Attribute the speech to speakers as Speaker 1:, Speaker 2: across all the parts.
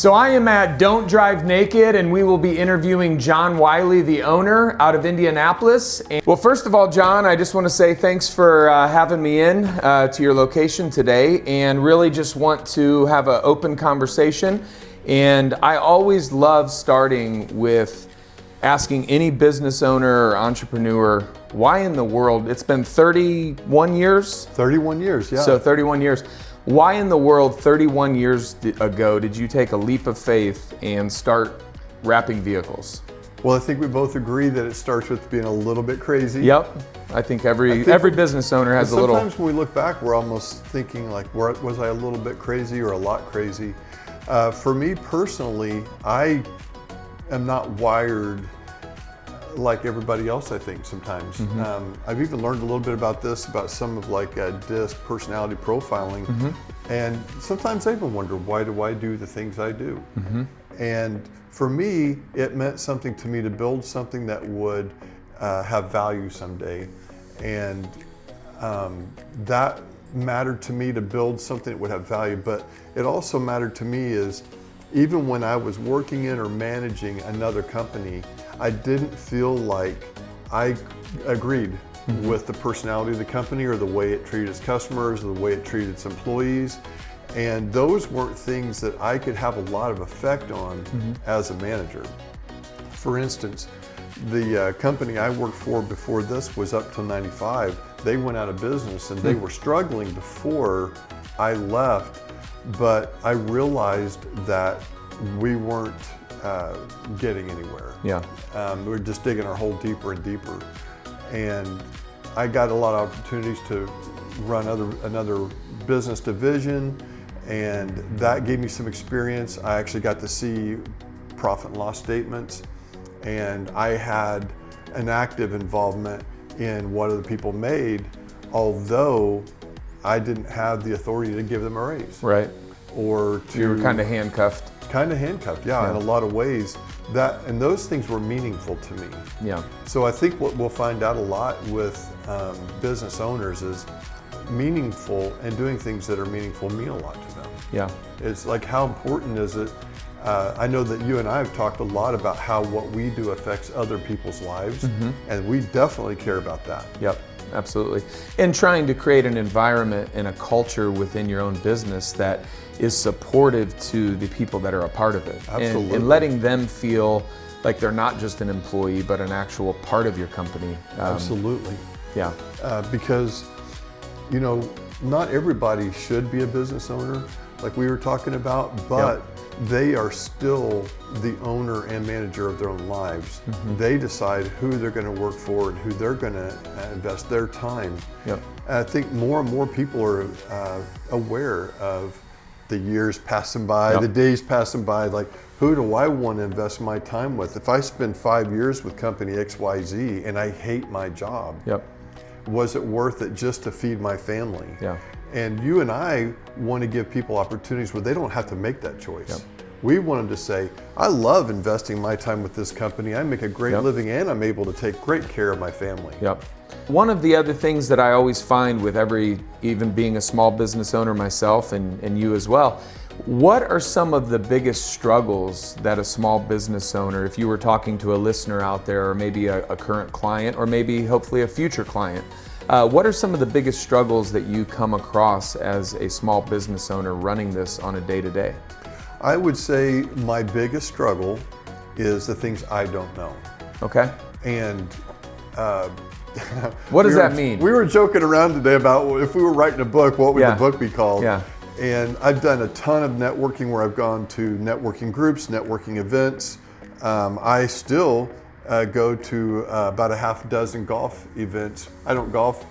Speaker 1: So I am at Don't Drive Naked, and we will be interviewing John Wiley, the owner, out of Indianapolis. Well, first of all, John, I just want to say thanks for having me in to your location today, and really just want to have an open conversation. And I always love starting with asking any business owner or entrepreneur, why in the world, it's been 31 years?
Speaker 2: 31 years, yeah.
Speaker 1: So 31 years. Why in the world 31 years ago did you take a leap of faith and start wrapping vehicles?
Speaker 2: Well, I think we both agree that it starts with being a little bit crazy.
Speaker 1: Yep. I think every business owner has a little.
Speaker 2: Sometimes when we look back, we're almost thinking like, was I a little bit crazy or a lot crazy? For me personally, I am not wired like everybody else, I think, sometimes.
Speaker 1: Mm-hmm.
Speaker 2: I've even learned a little bit about this, about some of like DISC personality profiling.
Speaker 1: Mm-hmm.
Speaker 2: And sometimes I even wonder, why do I do the things I do?
Speaker 1: Mm-hmm.
Speaker 2: And for me, it meant something to me to build something that would have value someday. And that mattered to me, to build something that would have value. But it also mattered to me is, even when I was working in or managing another company, I didn't feel like I agreed with the personality of the company or the way it treated its customers or the way it treated its employees. And those weren't things that I could have a lot of effect on as a manager. For instance, the company I worked for before this was up till 95. They went out of business and they were struggling before I left, but I realized that we weren't getting anywhere.
Speaker 1: Yeah.
Speaker 2: We were just digging our hole deeper and deeper. And I got a lot of opportunities to run another business division, and that gave me some experience. I actually got to see profit and loss statements, and I had an active involvement in what other people made, although I didn't have the authority to give them a raise.
Speaker 1: Right.
Speaker 2: Or to.
Speaker 1: You were kind of handcuffed.
Speaker 2: Kind of handcuffed, yeah, in a lot of ways. And those things were meaningful to me.
Speaker 1: Yeah.
Speaker 2: So I think what we'll find out a lot with business owners is meaningful, and doing things that are meaningful mean a lot to them.
Speaker 1: Yeah.
Speaker 2: It's like, how important is it? I know that you and I have talked a lot about how what we do affects other people's lives, and we definitely care about that.
Speaker 1: Yep. Absolutely. And trying to create an environment and a culture within your own business that is supportive to the people that are a part of it.
Speaker 2: Absolutely.
Speaker 1: And letting them feel like they're not just an employee, but an actual part of your company.
Speaker 2: Absolutely.
Speaker 1: Yeah.
Speaker 2: Because, you know, not everybody should be a business owner, like we were talking about, but they are still the owner and manager of their own lives. They decide who they're going to work for and who they're going to invest their time.
Speaker 1: Yep.
Speaker 2: I think more and more people are aware of the years passing by, the days passing by, like, who do I want to invest my time with? If I spend 5 years with company XYZ and I hate my job, was it worth it just to feed my family?
Speaker 1: Yeah.
Speaker 2: And you and I want to give people opportunities where they don't have to make that choice. We want them to say, I love investing my time with this company. I make a great living, and I'm able to take great care of my family.
Speaker 1: Yep. One of the other things that I always find with even being a small business owner myself, and you as well, what are some of the biggest struggles that a small business owner, if you were talking to a listener out there, or maybe a current client, or maybe hopefully a future client, what are some of the biggest struggles that you come across as a small business owner running this on a day-to-day?
Speaker 2: I would say my biggest struggle is the things I don't know.
Speaker 1: Okay.
Speaker 2: And
Speaker 1: what does that mean?
Speaker 2: We were joking around today about if we were writing a book, what would the book be called?
Speaker 1: Yeah.
Speaker 2: And I've done a ton of networking where I've gone to networking groups, networking events. I still go to about a half dozen golf events. I don't golf.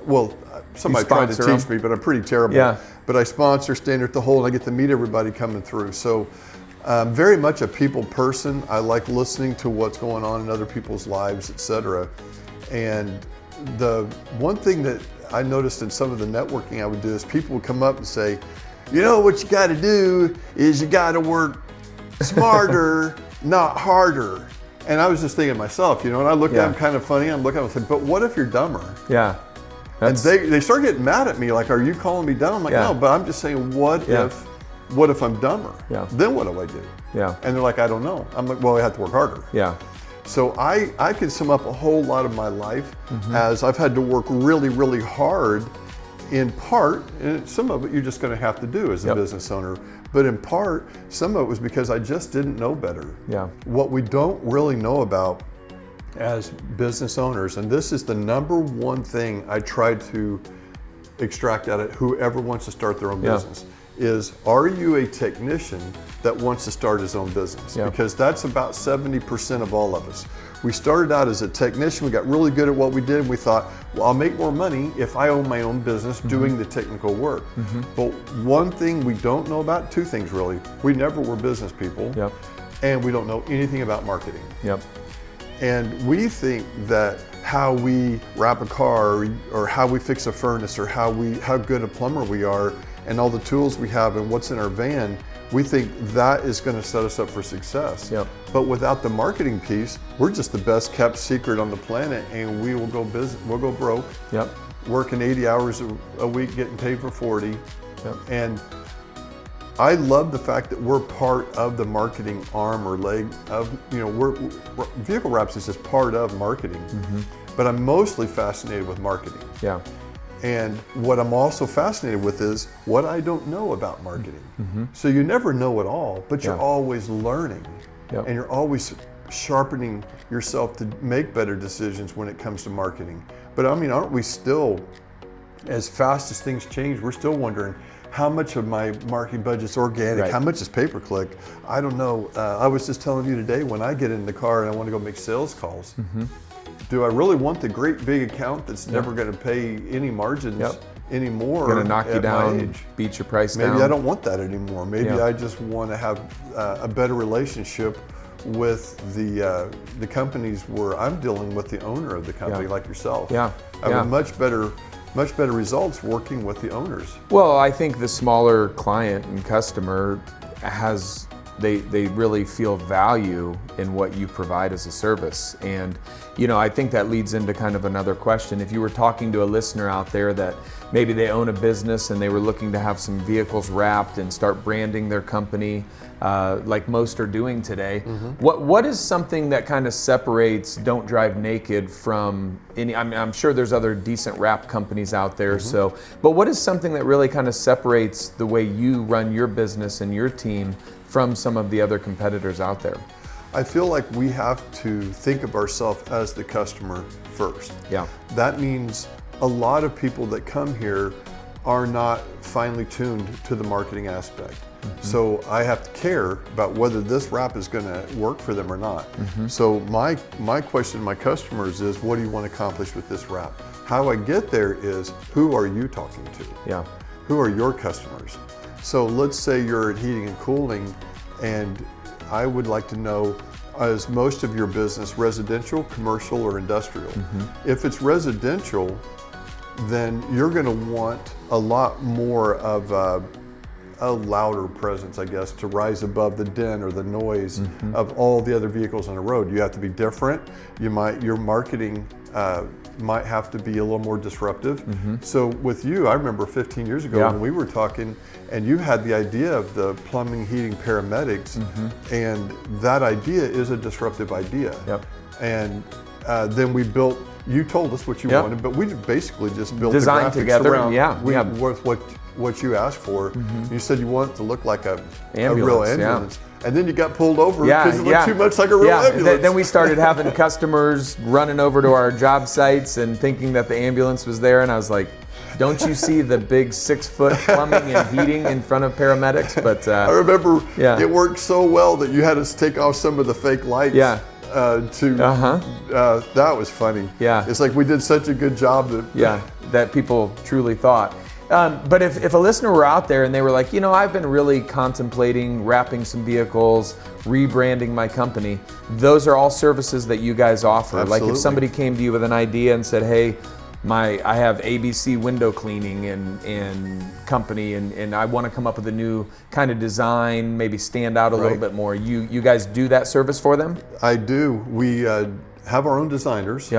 Speaker 2: Well, somebody tried to teach me, but I'm pretty terrible.
Speaker 1: Yeah.
Speaker 2: But I sponsor, stand at the hole, and I get to meet everybody coming through. So very much a people person. I like listening to what's going on in other people's lives, etc. And the one thing that I noticed in some of the networking I would do is people would come up and say, you know, what you got to do is you got to work smarter, not harder. And I was just thinking to myself, you know, and I looked at them kind of funny. I'm looking at them, but what if you're dumber?
Speaker 1: Yeah.
Speaker 2: And they start getting mad at me, like, are you calling me dumb? I'm like, no, but I'm just saying, what if what if I'm dumber?
Speaker 1: Yeah.
Speaker 2: Then what do I do?
Speaker 1: Yeah.
Speaker 2: And they're like, I don't know. I'm like, well, I have to work harder.
Speaker 1: Yeah.
Speaker 2: So I can sum up a whole lot of my life as I've had to work really, really hard in part, and some of it you're just going to have to do as a business owner, but in part, some of it was because I just didn't know better.
Speaker 1: Yeah.
Speaker 2: What we don't really know about as business owners, and this is the number one thing I try to extract out of whoever wants to start their own business, is are you a technician that wants to start his own business? Because that's about 70% of all of us. We started out as a technician, we got really good at what we did, and we thought, well, I'll make more money if I own my own business doing the technical work. But one thing we don't know about, two things really, we never were business people, and we don't know anything about marketing. And we think that how we wrap a car or how we fix a furnace or how good a plumber we are and all the tools we have and what's in our van, we think that is going to set us up for success. But without the marketing piece, we're just the best kept secret on the planet, and we'll go broke. Working 80 hours a week, getting paid for 40. And I love the fact that we're part of the marketing arm or leg of, Vehicle Wraps is just part of marketing. But I'm mostly fascinated with marketing. And what I'm also fascinated with is what I don't know about marketing. So you never know it all, but you're always learning. And you're always sharpening yourself to make better decisions when it comes to marketing. But I mean, aren't we still, as fast as things change, we're still wondering, how much of my marketing budget's organic? How much is pay-per-click? I don't know. I was just telling you today, when I get in the car and I want to go make sales calls, do I really want the great big account that's never going to pay any margins anymore?
Speaker 1: Going to knock you down, beat your price down.
Speaker 2: Maybe I don't want that anymore. Maybe I just want to have a better relationship with the companies where I'm dealing with the owner of the company, like yourself. I have a much better results working with the owners.
Speaker 1: Well, I think the smaller client and customer they really feel value in what you provide as a service. And I think that leads into kind of another question. If you were talking to a listener out there that maybe they own a business and they were looking to have some vehicles wrapped and start branding their company, like most are doing today, what is something that kind of separates Don't Drive Naked from any? I mean, I'm sure there's other decent wrap companies out there. But what is something that really kind of separates the way you run your business and your team from some of the other competitors out there?
Speaker 2: I feel like we have to think of ourselves as the customer first. That means a lot of people that come here are not finely tuned to the marketing aspect. So I have to care about whether this wrap is going to work for them or not. So my question to my customers is, what do you want to accomplish with this wrap? How I get there is, who are you talking to? Who are your customers? So let's say you're at heating and cooling, and I would like to know, is most of your business residential, commercial, or industrial? If it's residential, then you're going to want a lot more of a louder presence, I guess, to rise above the din or the noise of all the other vehicles on the road. You have to be different. Your marketing might have to be a little more disruptive. So with you, I remember 15 years ago when we were talking, and you had the idea of the plumbing, heating, paramedics, and that idea is a disruptive idea. And then we built. You told us what you wanted, but we basically just built
Speaker 1: designed
Speaker 2: the graphics
Speaker 1: together.
Speaker 2: around with what you asked for. You said you want it to look like a real ambulance. And then you got pulled over because it looked too much like a real ambulance.
Speaker 1: Then we started having customers running over to our job sites and thinking that the ambulance was there, and I was like, don't you see the big 6-foot plumbing and heating in front of paramedics? But
Speaker 2: I remember it worked so well that you had us take off some of the fake lights. That was funny. It's like we did such a good job
Speaker 1: that people truly thought. But if a listener were out there and they were like, I've been really contemplating wrapping some vehicles, rebranding my company, those are all services that you guys offer.
Speaker 2: Absolutely.
Speaker 1: Like if somebody came to you with an idea and said, hey, I have ABC window cleaning and company, and I want to come up with a new kind of design, maybe stand out a little bit more. You guys do that service for them?
Speaker 2: I do. We have our own designers.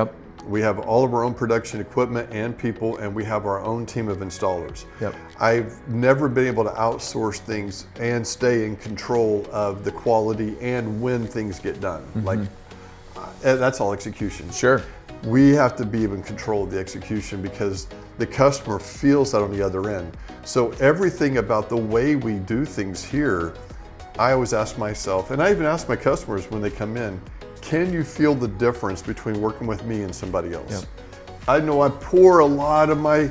Speaker 2: We have all of our own production equipment and people, and we have our own team of installers.
Speaker 1: Yep.
Speaker 2: I've never been able to outsource things and stay in control of the quality and when things get done. Like, that's all execution.
Speaker 1: Sure.
Speaker 2: We have to be in control of the execution because the customer feels that on the other end. So everything about the way we do things here, I always ask myself, and I even ask my customers when they come in, can you feel the difference between working with me and somebody else?
Speaker 1: Yep.
Speaker 2: I know I pour a lot of my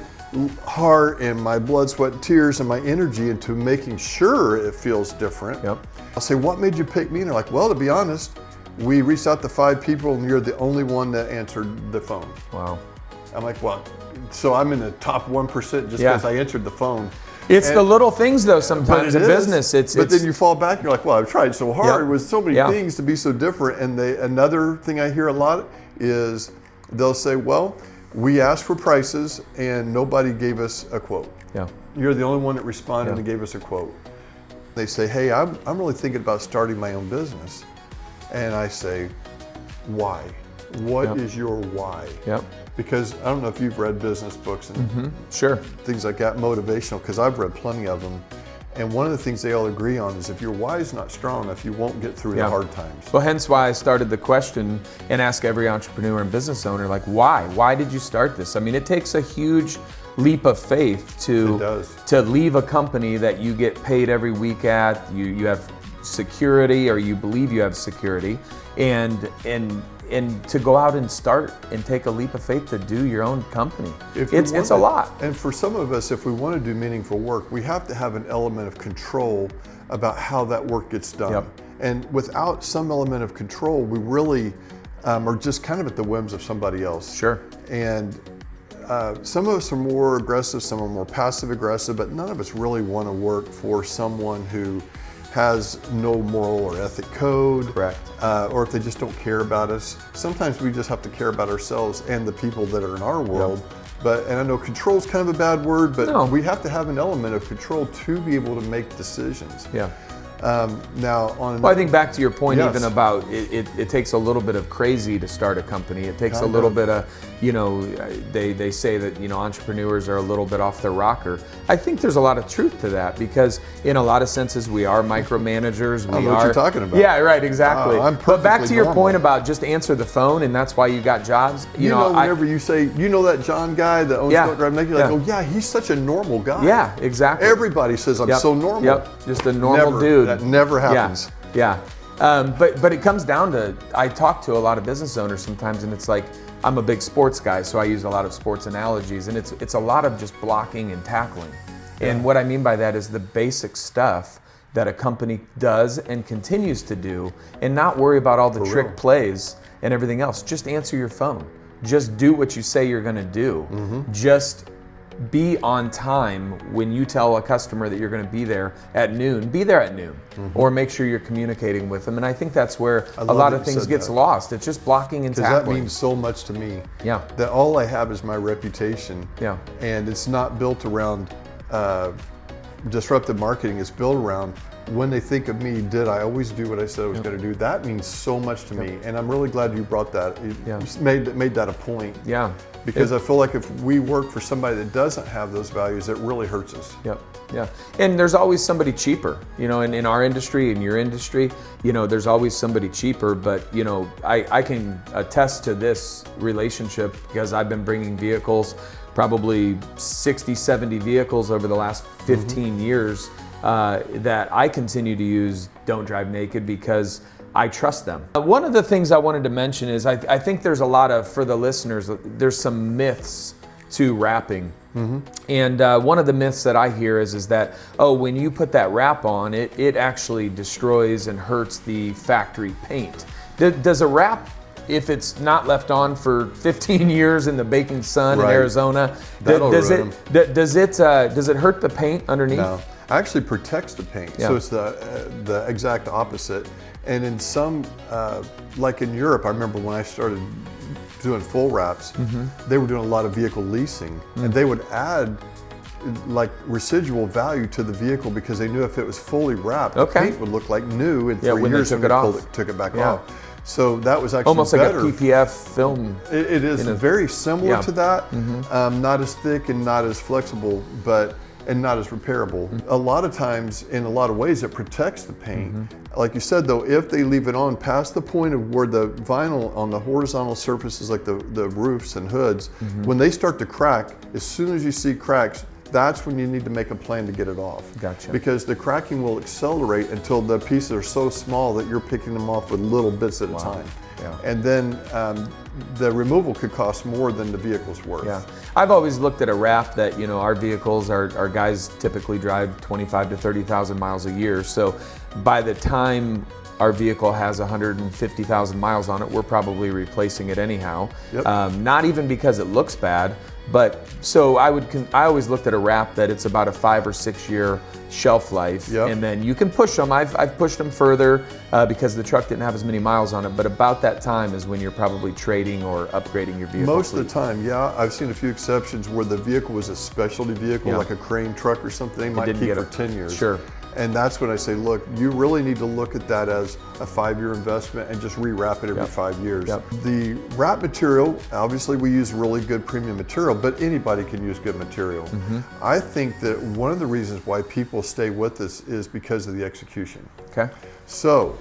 Speaker 2: heart and my blood, sweat, and tears and my energy into making sure it feels different.
Speaker 1: Yep.
Speaker 2: I'll say, what made you pick me? And they're like, well, to be honest, we reached out to 5 people and you're the only one that answered the phone.
Speaker 1: Wow.
Speaker 2: I'm like, well, so I'm in the top 1% just
Speaker 1: Yeah.
Speaker 2: because I answered the phone.
Speaker 1: It's
Speaker 2: And-
Speaker 1: the little things though sometimes
Speaker 2: But
Speaker 1: in
Speaker 2: it is.
Speaker 1: business.
Speaker 2: But then you fall back and you're like, well, I've tried so hard
Speaker 1: Yep.
Speaker 2: with so many
Speaker 1: Yeah.
Speaker 2: things to be so different. And another thing I hear a lot is they'll say, well, we asked for prices and nobody gave us a quote.
Speaker 1: Yeah.
Speaker 2: You're the only one that responded
Speaker 1: Yeah.
Speaker 2: and gave us a quote. They say, hey, I'm really thinking about starting my own business. And I say, why? What is
Speaker 1: Yep.
Speaker 2: your why?
Speaker 1: Yep.
Speaker 2: Because I don't know if you've read business books and
Speaker 1: Sure.
Speaker 2: things like that, motivational, because I've read plenty of them. And one of the things they all agree on is if your why is not strong enough, you won't get through
Speaker 1: Yeah.
Speaker 2: the hard times.
Speaker 1: Well, hence why I started the question and ask every entrepreneur and business owner, like, why? Why did you start this? I mean, it takes a huge leap of faith
Speaker 2: It does.
Speaker 1: to leave a company that you get paid every week at, you have security, or you believe you have security, and to go out and start and take a leap of faith to do your own company.
Speaker 2: If you
Speaker 1: It's
Speaker 2: want
Speaker 1: a
Speaker 2: to-
Speaker 1: lot.
Speaker 2: And for some of us, if we want to do meaningful work, we have to have an element of control about how that work gets done.
Speaker 1: Yep.
Speaker 2: And without some element of control, we really are just kind of at the whims of somebody else.
Speaker 1: Sure.
Speaker 2: And some of us are more aggressive, some are more passive aggressive, but none of us really want to work for someone who has no moral or ethic code.
Speaker 1: Correct.
Speaker 2: Or if they just don't care about us. Sometimes we just have to care about ourselves and the people that are in our world. And I know control is kind of a bad word, but
Speaker 1: No.
Speaker 2: we have to have an element of control to be able to make decisions.
Speaker 1: Yeah.
Speaker 2: Now, on
Speaker 1: Well, I think back to your point,
Speaker 2: Yes.
Speaker 1: even about it takes a little bit of crazy to start a company. It takes a
Speaker 2: Kind
Speaker 1: little
Speaker 2: of.
Speaker 1: bit of, they say that, entrepreneurs are a little bit off their rocker. I think there's a lot of truth to that because in a lot of senses we are micromanagers.
Speaker 2: I know what you're talking about.
Speaker 1: Yeah, right, exactly.
Speaker 2: I'm
Speaker 1: But back
Speaker 2: perfectly
Speaker 1: to your
Speaker 2: normal.
Speaker 1: point about just answer the phone and that's why you got jobs.
Speaker 2: whenever you say, that John guy that owns
Speaker 1: Yeah.
Speaker 2: Don't Drive Naked, you're like,
Speaker 1: Yeah.
Speaker 2: oh yeah, he's such a normal guy.
Speaker 1: Yeah, exactly.
Speaker 2: Everybody says I'm
Speaker 1: Yep.
Speaker 2: so normal.
Speaker 1: Yep, just a normal
Speaker 2: Never.
Speaker 1: dude.
Speaker 2: That never happens.
Speaker 1: Yeah. But it comes down to, I talk to a lot of business owners sometimes and it's like, I'm a big sports guy, so I use a lot of sports analogies and it's a lot of just blocking and tackling. And what I mean by that is the basic stuff that a company does and continues to do and not worry about all the trick
Speaker 2: real.
Speaker 1: plays and everything else. Just answer your phone. Just do what you say you're gonna do. Just be on time when you tell a customer that you're going to be there at noon. Be there at noon, or make sure you're communicating with them. And I think that's where a
Speaker 2: love
Speaker 1: lot
Speaker 2: that
Speaker 1: of
Speaker 2: you
Speaker 1: things
Speaker 2: said
Speaker 1: gets
Speaker 2: that.
Speaker 1: lost. It's just blocking and
Speaker 2: Because that
Speaker 1: tackling.
Speaker 2: means so much to me.
Speaker 1: Yeah.
Speaker 2: That all I have is my reputation.
Speaker 1: Yeah.
Speaker 2: And it's not built around disruptive marketing. It's built around when they think of me, did I always do what I said I was going to do? That means so much to me. And I'm really glad you brought that. You made that a point.
Speaker 1: Yeah.
Speaker 2: Because I feel like if we work for somebody that doesn't have those values, it really hurts us.
Speaker 1: Yep. Yeah. And there's always somebody cheaper, in our industry, in your industry, there's always somebody cheaper, but I can attest to this relationship because I've been bringing vehicles, probably 60, 70 vehicles over the last 15 years that I continue to use Don't Drive Naked because I trust them. One of the things I wanted to mention is I think there's a lot of, for the listeners, there's some myths to wrapping. And one of the myths that I hear is that, when you put that wrap on, it actually destroys and hurts the factory paint. Does a wrap, if it's not left on for 15 years in the baking sun in
Speaker 2: Right.
Speaker 1: Arizona,
Speaker 2: That'll
Speaker 1: does
Speaker 2: ruin
Speaker 1: does it hurt the paint underneath?
Speaker 2: No, actually protects the paint.
Speaker 1: Yeah.
Speaker 2: So it's the exact opposite. And in some, like in Europe, I remember when I started doing full wraps, they were doing a lot of vehicle leasing, and they would add like residual value to the vehicle because they knew if it was fully wrapped,
Speaker 1: Okay.
Speaker 2: the paint would look like new in
Speaker 1: Yeah,
Speaker 2: 3
Speaker 1: when they
Speaker 2: years
Speaker 1: took
Speaker 2: when
Speaker 1: it
Speaker 2: they
Speaker 1: off.
Speaker 2: took it back
Speaker 1: Yeah.
Speaker 2: off. So that was actually
Speaker 1: Almost
Speaker 2: better.
Speaker 1: like a PPF film.
Speaker 2: It is very similar
Speaker 1: Yeah.
Speaker 2: to that. Not as thick and not as flexible, and not as repairable. A lot of times, in a lot of ways, it protects the paint. Like you said, though, if they leave it on past the point of where the vinyl on the horizontal surfaces, like the roofs and hoods, when they start to crack, as soon as you see cracks, that's when you need to make a plan to get it off.
Speaker 1: Gotcha.
Speaker 2: Because the cracking will accelerate until the pieces are so small that you're picking them off with little bits at a time.
Speaker 1: Yeah.
Speaker 2: And then the removal could cost more than the vehicle's worth.
Speaker 1: Yeah, I've always looked at a wrap that, you know, our vehicles, our guys typically drive 25 to 30,000 miles a year. So by the time our vehicle has 150,000 miles on it, we're probably replacing it anyhow.
Speaker 2: Yep.
Speaker 1: Not even because it looks bad, but so I always looked at a wrap that it's about a 5 or 6 year shelf life,
Speaker 2: Yep.
Speaker 1: and then you can push them. I've pushed them further because the truck didn't have as many miles on it, but about that time is when you're probably trading or upgrading your vehicle.
Speaker 2: Most of the time, yeah. I've seen a few exceptions where the vehicle was a specialty vehicle,
Speaker 1: Yeah.
Speaker 2: like a crane truck or something, they might
Speaker 1: didn't
Speaker 2: keep
Speaker 1: get
Speaker 2: for
Speaker 1: it.
Speaker 2: 10 years.
Speaker 1: Sure.
Speaker 2: And that's when I say, look, you really need to look at that as a 5-year investment and just re-wrap it every
Speaker 1: Yep.
Speaker 2: 5 years.
Speaker 1: Yep.
Speaker 2: The wrap material, obviously we use really good premium material, but anybody can use good material. I think that one of the reasons why people stay with us is because of the execution.
Speaker 1: Okay.
Speaker 2: So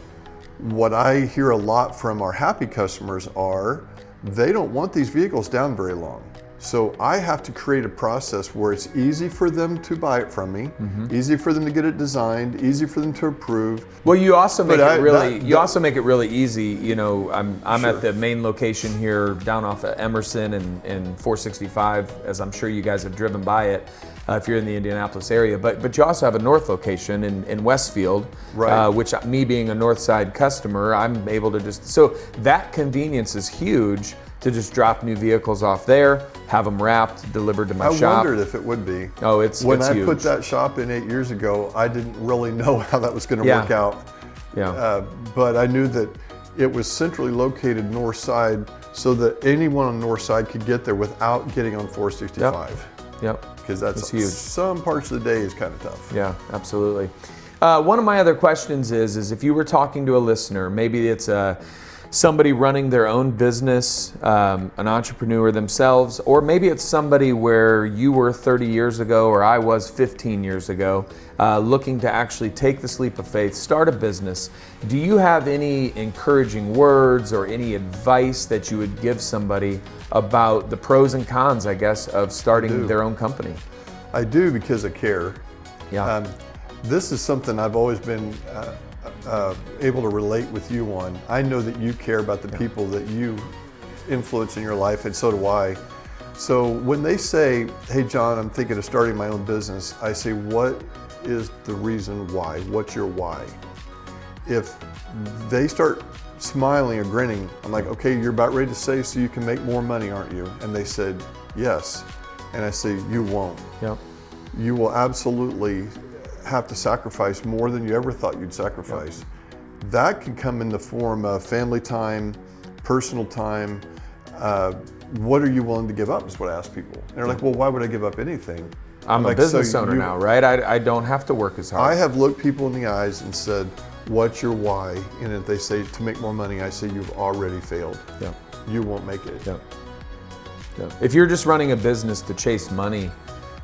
Speaker 2: what I hear a lot from our happy customers are they don't want these vehicles down very long. So I have to create a process where it's easy for them to buy it from me, easy for them to get it designed, easy for them to approve.
Speaker 1: Well, you also make
Speaker 2: But
Speaker 1: it really
Speaker 2: that-
Speaker 1: you also make it really easy. You know, I'm
Speaker 2: Sure.
Speaker 1: at the main location here down off of Emerson and 465, as I'm sure you guys have driven by it if you're in the Indianapolis area. But you also have a north location in Westfield,
Speaker 2: Right.
Speaker 1: which me being a north side customer, I'm able to so that convenience is huge to just drop new vehicles off there, have them wrapped, delivered to my
Speaker 2: I
Speaker 1: shop.
Speaker 2: wondered if it would be.
Speaker 1: Oh, it's
Speaker 2: When I
Speaker 1: huge.
Speaker 2: put that shop in 8 years ago, I didn't really know how that was going to
Speaker 1: Yeah.
Speaker 2: work out.
Speaker 1: Yeah.
Speaker 2: But I knew that it was centrally located north side so that anyone on the north side could get there without getting on 465.
Speaker 1: Yep.
Speaker 2: Because that's
Speaker 1: It's huge.
Speaker 2: some parts of the day is kind of tough.
Speaker 1: Yeah, absolutely. One of my other questions is if you were talking to a listener, maybe it's somebody running their own business, an entrepreneur themselves, or maybe it's somebody where you were 30 years ago or I was 15 years ago, looking to actually take this leap of faith, start a business. Do you have any encouraging words or any advice that you would give somebody about the pros and cons, I guess, of starting their own company?
Speaker 2: I do because I care.
Speaker 1: Yeah.
Speaker 2: This is something I've always been able to relate with you on. I know that you care about the people that you influence in your life, and so do I. So when they say, hey John, I'm thinking of starting my own business, I say, what is the reason why? What's your why? If they start smiling or grinning, I'm like, okay, you're about ready to say so you can make more money, aren't you? And they said, yes. And I say, you won't.
Speaker 1: Yep.
Speaker 2: You will absolutely have to sacrifice more than you ever thought you'd sacrifice. That can come in the form of family time, personal time. What are you willing to give up is what I ask people. And they're like, well, why would I give up anything?
Speaker 1: I'm a
Speaker 2: like,
Speaker 1: business
Speaker 2: so
Speaker 1: owner
Speaker 2: you-
Speaker 1: now, right? I don't have to work as
Speaker 2: I
Speaker 1: hard.
Speaker 2: have looked people in the eyes and said, what's your why? And if they say to make more money, I say, you've already failed.
Speaker 1: Yeah.
Speaker 2: You won't make it.
Speaker 1: Yeah. Yeah. If you're just running a business to chase money,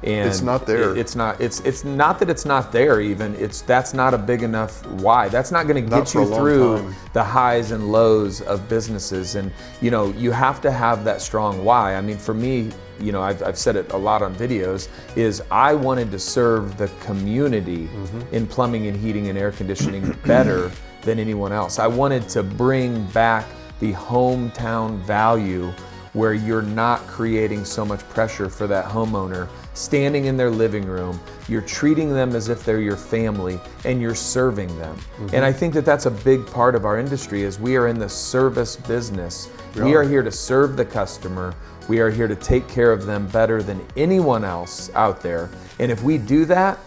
Speaker 1: and
Speaker 2: It's not there.
Speaker 1: it's not that it's not there even. That's not a big enough why. That's not going to
Speaker 2: Not
Speaker 1: get
Speaker 2: for a
Speaker 1: you
Speaker 2: long
Speaker 1: through
Speaker 2: time.
Speaker 1: the highs and lows of businesses. And you know, you have to have that strong why. I mean, for me, you know, I've said it a lot on videos, is I wanted to serve the community in plumbing and heating and air conditioning better than anyone else. I wanted to bring back the hometown value where you're not creating so much pressure for that homeowner standing in their living room. You're treating them as if they're your family and you're serving them. And I think that that's a big part of our industry is we are in the service business. We are here to serve the customer. We are here to take care of them better than anyone else out there. And if we do that,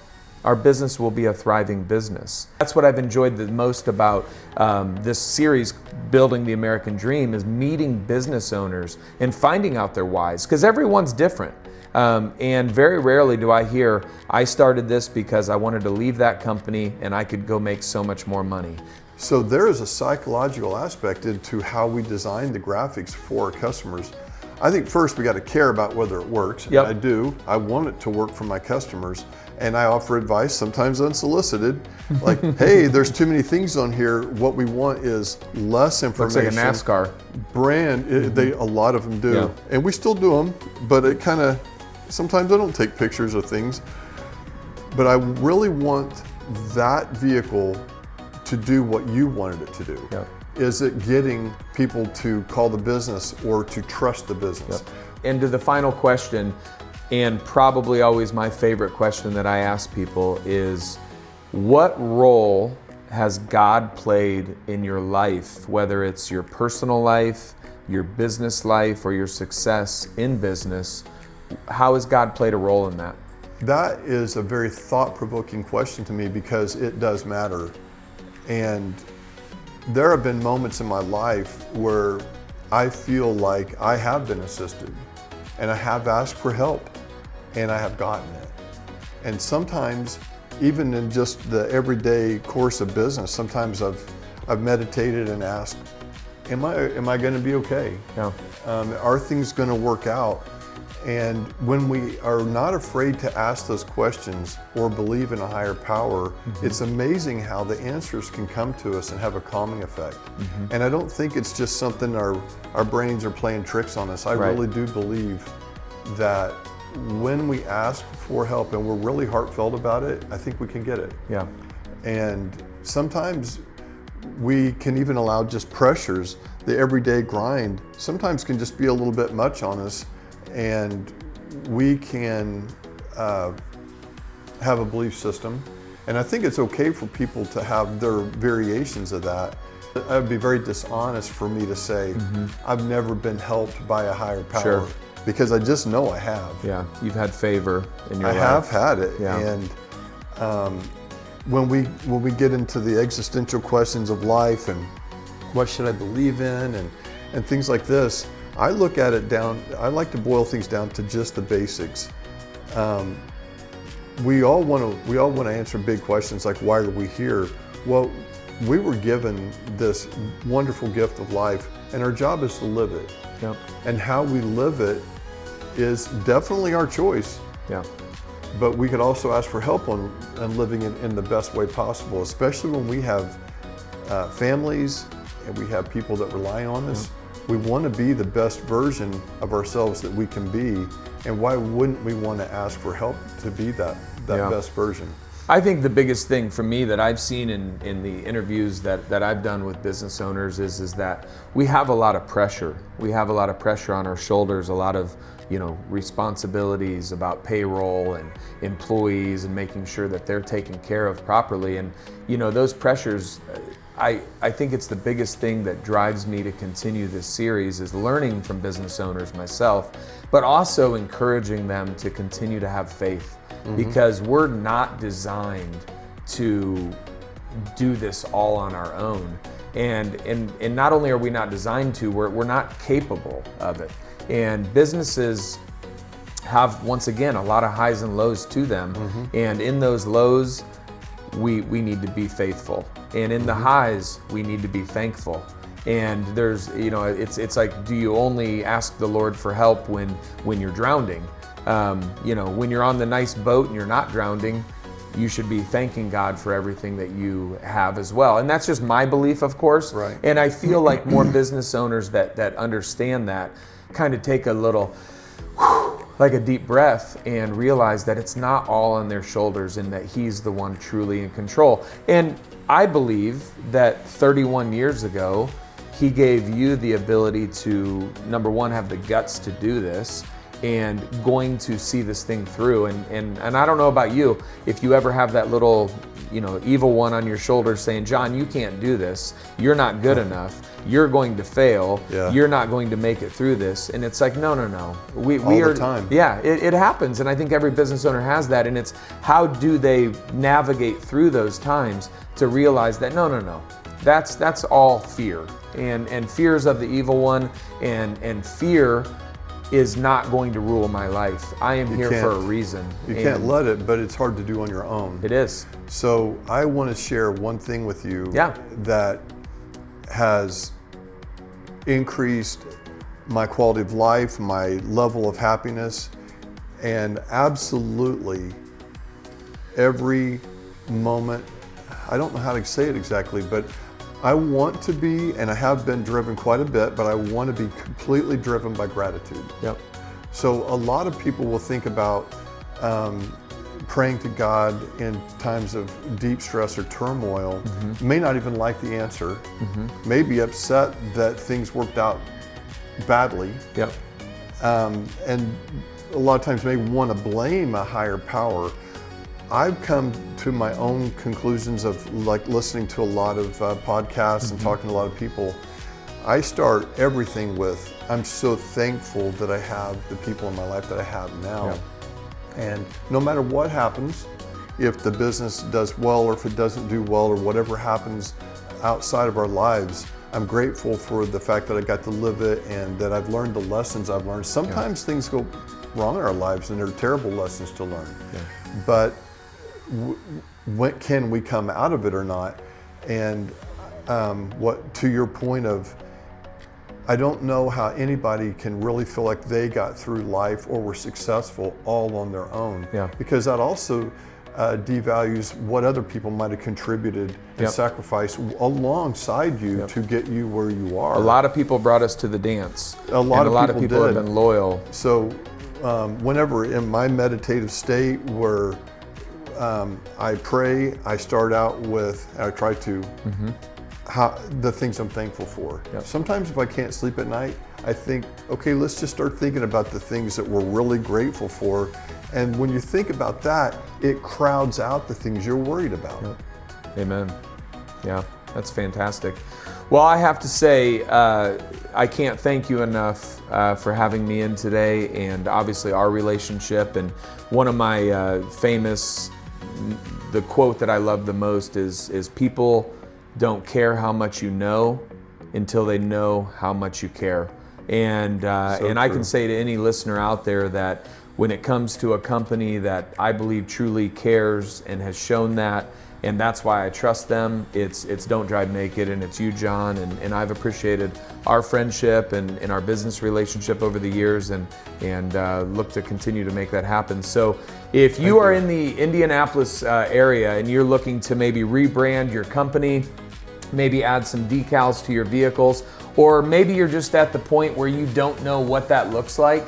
Speaker 1: our business will be a thriving business. That's what I've enjoyed the most about this series, Building the American Dream, is meeting business owners and finding out their whys, because everyone's different. And very rarely do I hear, I started this because I wanted to leave that company and I could go make so much more money.
Speaker 2: So there is a psychological aspect into how we design the graphics for our customers. I think first we got to care about whether it works.
Speaker 1: Yep.
Speaker 2: And I do. I want it to work for my customers. And I offer advice, sometimes unsolicited, like, hey, there's too many things on here. What we want is less
Speaker 1: Looks
Speaker 2: information.
Speaker 1: like a NASCAR.
Speaker 2: Brand, a lot of them do.
Speaker 1: Yeah.
Speaker 2: And we still do them, but it kind of, sometimes I don't take pictures of things. But I really want that vehicle to do what you wanted it to do.
Speaker 1: Yep.
Speaker 2: Is it getting people to call the business or to trust the business?
Speaker 1: Yep. And to the final question, and probably always my favorite question that I ask people is, what role has God played in your life, whether it's your personal life, your business life, or your success in business? How has God played a role in that?
Speaker 2: That is a very thought-provoking question to me because it does matter. And there have been moments in my life where I feel like I have been assisted and I have asked for help and I have gotten it. And sometimes, even in just the everyday course of business, sometimes I've meditated and asked, am I going to be okay?
Speaker 1: Yeah.
Speaker 2: Are things going to work out? And when we are not afraid to ask those questions or believe in a higher power, it's amazing how the answers can come to us and have a calming effect. And I don't think it's just something our brains are playing tricks on us. I really do believe that when we ask for help and we're really heartfelt about it, I think we can get it.
Speaker 1: Yeah.
Speaker 2: And sometimes we can even allow just pressures. The everyday grind sometimes can just be a little bit much on us. And we can have a belief system. And I think it's okay for people to have their variations of that. It would be very dishonest for me to say, I've never been helped by a higher power.
Speaker 1: Sure.
Speaker 2: Because I just know I have.
Speaker 1: Yeah, you've had favor in your life.
Speaker 2: I have had it.
Speaker 1: Yeah.
Speaker 2: And when we get into the existential questions of life and what should I believe in and things like this, I look at it I like to boil things down to just the basics. We all want to answer big questions like, why are we here? Well, we were given this wonderful gift of life, and our job is to live it.
Speaker 1: Yep.
Speaker 2: And how we live it is definitely our choice.
Speaker 1: Yeah.
Speaker 2: But we could also ask for help on living it in the best way possible, especially when we have families and we have people that rely on us. We want to be the best version of ourselves that we can be, and why wouldn't we want to ask for help to be that best version?
Speaker 1: I think the biggest thing for me that I've seen in the interviews that I've done with business owners is that we have a lot of pressure. We have a lot of pressure on our shoulders, a lot of responsibilities about payroll and employees and making sure that they're taken care of properly. And those pressures, I think it's the biggest thing that drives me to continue this series is learning from business owners myself, but also encouraging them to continue to have faith, because we're not designed to do this all on our own. And not only are we not designed to, we're not capable of it. And businesses have, once again, a lot of highs and lows to them. And in those lows, we need to be faithful. And in the highs, we need to be thankful. And there's, it's like, do you only ask the Lord for help when you're drowning? When you're on the nice boat and you're not drowning, you should be thanking God for everything that you have as well. And that's just my belief, of course.
Speaker 2: Right.
Speaker 1: And I feel like more business owners that understand that kind of take a little, like a deep breath and realize that it's not all on their shoulders and that He's the one truly in control. And I believe that 31 years ago, He gave you the ability to, number one, have the guts to do this and going to see this thing through. And I don't know about you, if you ever have that little, evil one on your shoulder saying, John, you can't do this. You're not good enough. You're going to fail.
Speaker 2: Yeah.
Speaker 1: You're not going to make it through this. And it's like, no. We
Speaker 2: All
Speaker 1: are
Speaker 2: the time.
Speaker 1: Yeah, it happens. And I think every business owner has that. And it's how do they navigate through those times to realize that no. That's all fear. And fear is of the evil one, and fear is not going to rule my life. I am here for a
Speaker 2: can't.
Speaker 1: reason.
Speaker 2: You
Speaker 1: and
Speaker 2: can't let it, but it's hard to do on your own.
Speaker 1: It is.
Speaker 2: So I want to share one thing with you
Speaker 1: Yeah.
Speaker 2: that has increased my quality of life, my level of happiness, and absolutely every moment, I don't know how to say it exactly, but I want to be, and I have been driven quite a bit, but I want to be completely driven by gratitude.
Speaker 1: Yep.
Speaker 2: So a lot of people will think about praying to God in times of deep stress or turmoil, may not even like the answer, may be upset that things worked out badly,
Speaker 1: Yep.
Speaker 2: and a lot of times may want to blame a higher power. I've come to my own conclusions of like listening to a lot of podcasts and talking to a lot of people. I start everything with, I'm so thankful that I have the people in my life that I have now.
Speaker 1: Yeah.
Speaker 2: And no matter what happens, if the business does well or if it doesn't do well or whatever happens outside of our lives, I'm grateful for the fact that I got to live it and that I've learned the lessons I've learned. Sometimes things go wrong in our lives and they're terrible lessons to learn.
Speaker 1: Yeah.
Speaker 2: But when can we come out of it or not? And what to your point of, I don't know how anybody can really feel like they got through life or were successful all on their own.
Speaker 1: Yeah.
Speaker 2: Because that also devalues what other people might have contributed and
Speaker 1: Yep.
Speaker 2: sacrificed alongside you
Speaker 1: Yep.
Speaker 2: to get you where you are.
Speaker 1: A lot of people brought us to the dance.
Speaker 2: A lot
Speaker 1: and
Speaker 2: of
Speaker 1: a lot of
Speaker 2: people
Speaker 1: people have
Speaker 2: did.
Speaker 1: been loyal.
Speaker 2: So whenever in my meditative state where I pray, I start out with, I try to, the things I'm thankful for.
Speaker 1: Yep.
Speaker 2: Sometimes if I can't sleep at night, I think, okay, let's just start thinking about the things that we're really grateful for. And when you think about that, it crowds out the things you're worried about.
Speaker 1: Yep. Amen. Yeah, that's fantastic. Well, I have to say, I can't thank you enough for having me in today, and obviously our relationship. And one of my famous, the quote that I love the most is people don't care how much you know until they know how much you care. And and I
Speaker 2: true.
Speaker 1: can say to any listener out there that when it comes to a company that I believe truly cares and has shown that, and that's why I trust them, it's Don't Drive Naked, and it's you, John, and I've appreciated our friendship and our business relationship over the years, and look to continue to make that happen. So if you are in the Indianapolis area and you're looking to maybe rebrand your company, maybe add some decals to your vehicles, or maybe you're just at the point where you don't know what that looks like,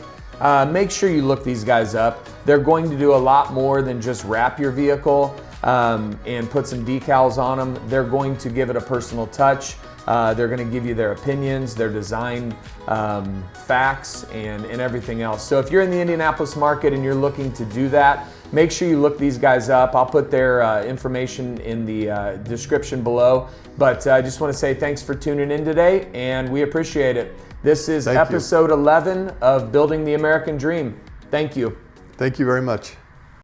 Speaker 1: make sure you look these guys up. They're going to do a lot more than just wrap your vehicle and put some decals on them. They're going to give it a personal touch. They're going to give you their opinions, their design facts, and everything else. So if you're in the Indianapolis market and you're looking to do that, make sure you look these guys up. I'll put their information in the description below. But I just want to say thanks for tuning in today, and we appreciate it. This is
Speaker 2: Thank you.
Speaker 1: episode 11 of Building the American Dream. Thank you.
Speaker 2: Thank you very much.